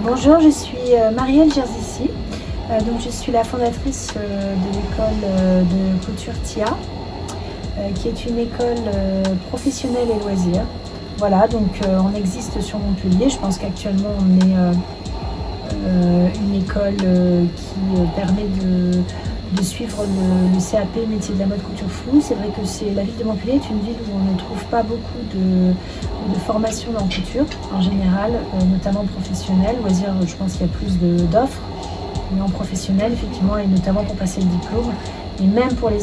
Bonjour, je suis Marielle Jersissi. Donc je suis la fondatrice de l'école de couture TIA, qui est une école professionnelle et loisirs. Voilà, donc on existe sur Montpellier. Je pense qu'actuellement on est une école qui permet de suivre le CAP métier de la mode couture floue. C'est vrai que la ville de Montpellier est une ville où on ne trouve pas beaucoup de formation en couture en général, notamment professionnelle. Loisirs, je pense qu'il y a plus d'offres, mais en professionnel effectivement, et notamment pour passer le diplôme. Et même pour les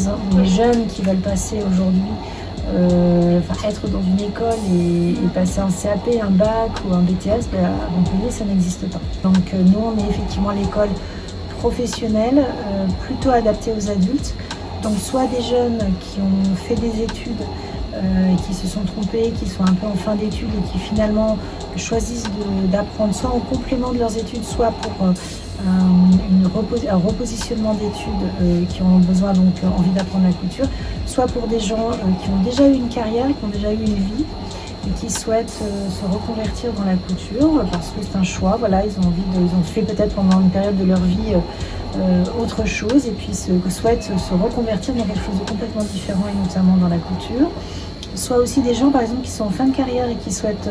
jeunes qui veulent passer aujourd'hui, être dans une école et passer un CAP, un bac ou un BTS, à Montpellier ça n'existe pas. Donc nous on est effectivement l'école professionnelle, plutôt adaptée aux adultes. Donc soit des jeunes qui ont fait des études et qui se sont trompés, qui sont un peu en fin d'études et qui finalement choisissent d'apprendre soit en complément de leurs études, soit pour un repositionnement d'études, qui ont besoin, donc envie d'apprendre la couture, soit pour des gens qui ont déjà eu une carrière, qui ont déjà eu une vie et qui souhaitent se reconvertir dans la couture parce que c'est un choix. Voilà, ils ont fait peut-être pendant une période de leur vie autre chose et puis souhaitent se reconvertir dans quelque chose de complètement différent, et notamment dans la couture. Soit aussi des gens par exemple qui sont en fin de carrière et qui souhaitent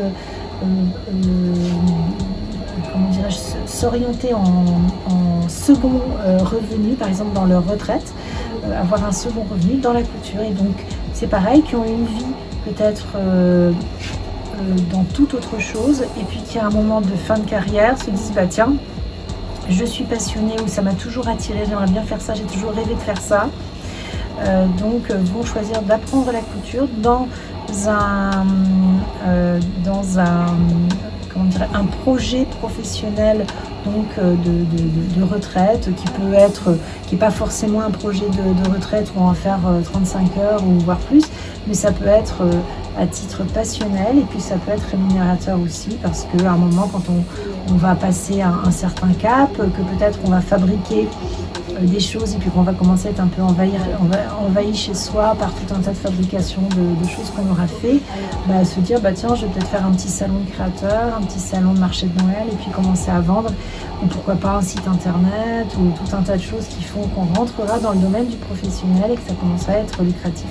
s'orienter en second revenu, par exemple dans leur retraite, avoir un second revenu dans la couture. Et donc c'est pareil, qui ont une vie peut-être dans toute autre chose, et puis qui à un moment de fin de carrière se disent bah tiens, je suis passionnée, ou ça m'a toujours attirée, j'aimerais bien faire ça, j'ai toujours rêvé de faire ça. Donc vont choisir d'apprendre la couture dans un projet professionnel, donc de retraite, qui n'est pas forcément un projet de retraite où on va faire 35 heures ou voire plus, mais ça peut être à titre passionnel, et puis ça peut être rémunérateur aussi, parce qu'à un moment quand on va passer un certain cap, que peut-être on va fabriquer des choses et puis qu'on va commencer à être un peu envahi chez soi par tout un tas de fabrications de choses qu'on aura fait, se dire tiens, je vais peut-être faire un petit salon de créateurs, un petit salon de marché de Noël, et puis commencer à vendre, ou pourquoi pas un site internet, ou tout un tas de choses qui font qu'on rentrera dans le domaine du professionnel et que ça commencera à être lucratif.